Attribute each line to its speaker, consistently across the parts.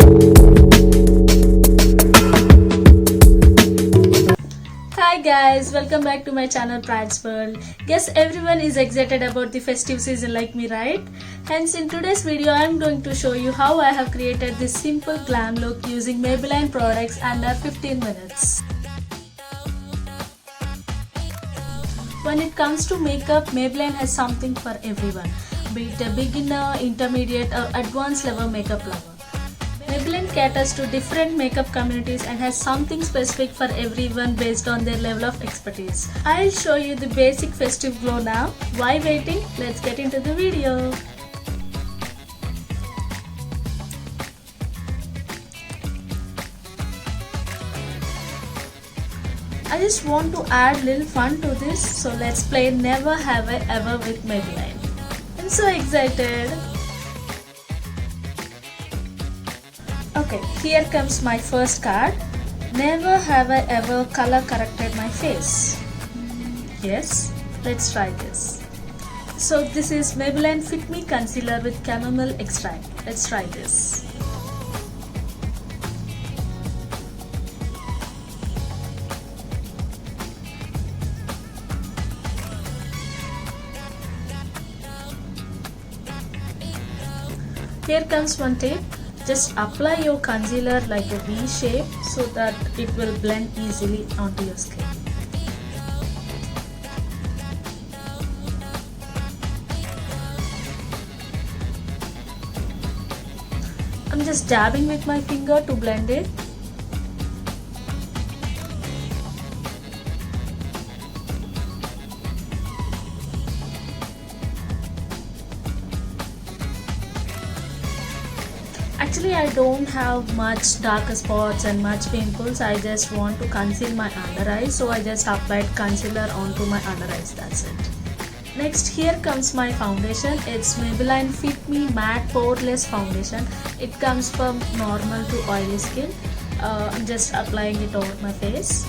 Speaker 1: Hi guys, welcome back to my channel Pride's World. Guess everyone is excited about the festive season like me, right? Hence in today's video I am going to show you how I have created this simple glam look using Maybelline products under 15 minutes. When it comes to makeup, Maybelline has something for everyone, be it a beginner, intermediate or advanced level makeup lover. Maybelline caters to different makeup communities and has something specific for everyone based on their level of expertise. I'll show you the basic festive glow now. Why waiting? Let's get into the video. I just want to add little fun to this, so let's play Never Have I Ever with Maybelline. I'm so excited. Okay, here comes my first card. Never have I ever color corrected my face. Yes, let's try this. So this is Maybelline Fit Me Concealer with Chamomile Extract. Let's try this. Here comes one tip. Just apply your concealer like a V shape so that it will blend easily onto your skin. I'm just dabbing with my finger to blend it. Actually, I don't have much darker spots and much pimples. I just want to conceal my under eyes, so I just applied concealer onto my under eyes. That's it. Next, here comes my foundation. It's Maybelline Fit Me Matte Poreless Foundation. It comes from normal to oily skin. I'm just applying it over my face.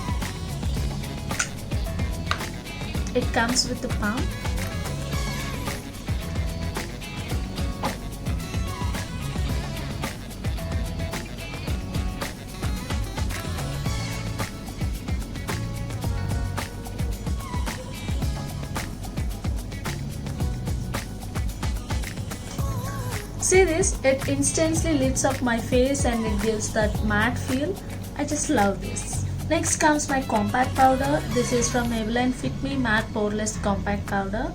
Speaker 1: It comes with the pump. See this? It instantly lifts up my face and it gives that matte feel. I just love this. Next comes my compact powder. This is from Maybelline Fit Me Matte Poreless Compact Powder.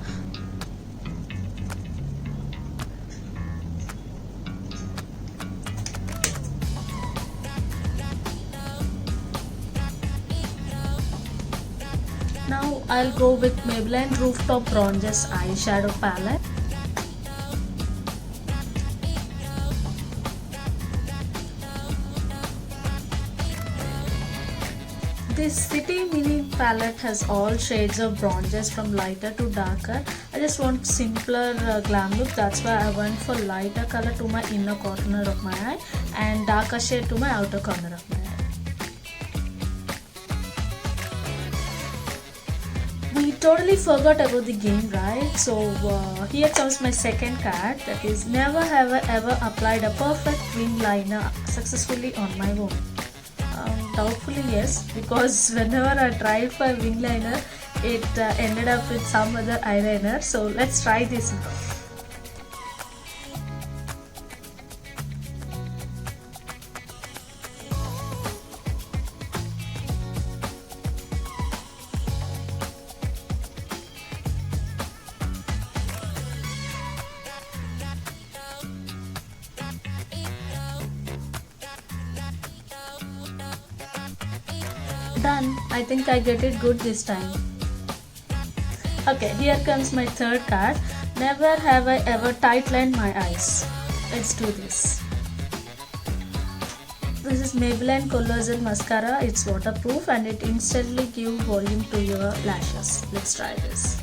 Speaker 1: Now I'll go with Maybelline Rooftop Bronzes Eyeshadow Palette. This City Mini palette has all shades of bronzes from lighter to darker. I just want simpler glam look. That's why I went for lighter color to my inner corner of my eye and darker shade to my outer corner of my eye. We totally forgot about the game, right? So here comes my second card. That is, never have I ever applied a perfect wing liner successfully on my own. Doubtfully yes, because whenever I tried for wing liner, it ended up with some other eyeliner. So let's try this now. Done. I think I get it good this time. Okay, here comes my third card. Never have I ever tightlined my eyes. Let's do this. This is Maybelline Colossal Mascara. It's waterproof and it instantly gives volume to your lashes. Let's try this.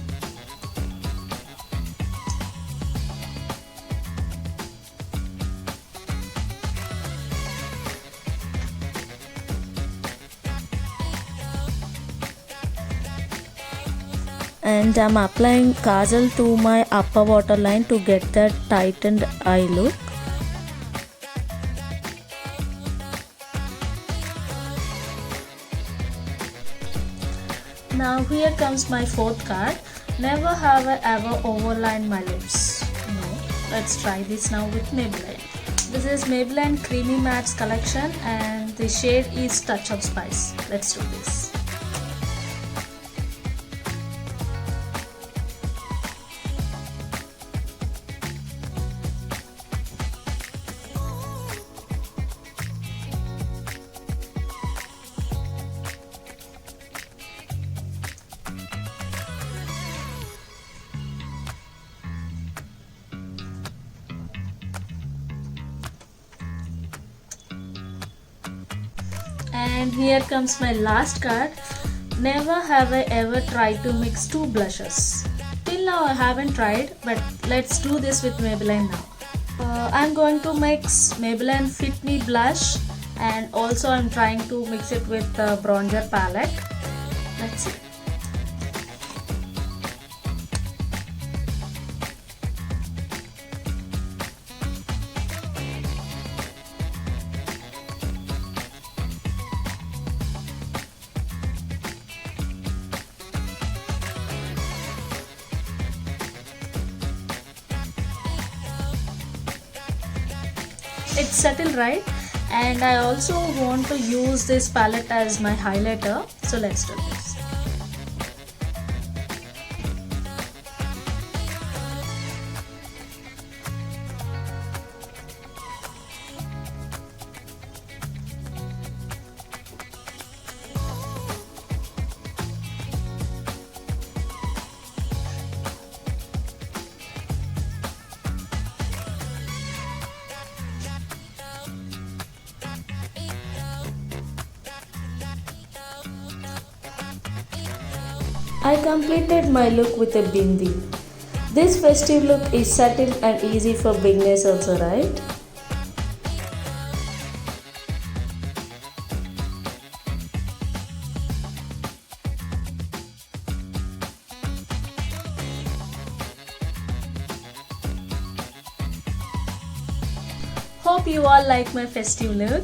Speaker 1: And I'm applying kajal to my upper waterline to get that tightened eye look. Now here comes my fourth card. Never have I ever overlined my lips. No. Let's try this now with Maybelline. This is Maybelline Creamy Mattes collection and the shade is Touch of Spice. Let's do this. And here comes my last card. Never have I ever tried to mix two blushes. Till now I haven't tried, but let's do this with Maybelline now. I'm going to mix Maybelline Fit Me blush and also I'm trying to mix it with the bronzer palette. Let's see. It's subtle, right? And I also want to use this palette as my highlighter, so let's do this. I completed my look with a bindi. This festive look is subtle and easy for beginners also, right? Hope you all like my festive look.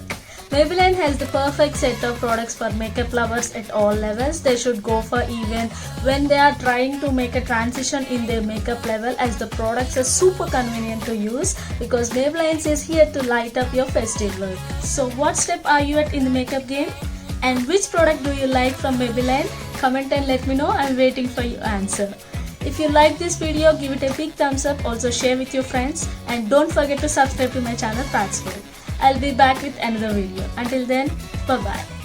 Speaker 1: Maybelline has the perfect set of products for makeup lovers at all levels. They should go for even when they are trying to make a transition in their makeup level, as the products are super convenient to use because Maybelline is here to light up your festive look. So what step are you at in the makeup game? And which product do you like from Maybelline? Comment and let me know. I'm waiting for your answer. If you like this video, give it a big thumbs up. Also share with your friends and don't forget to subscribe to my channel Pratsful. I'll be back with another video. Until then, bye bye.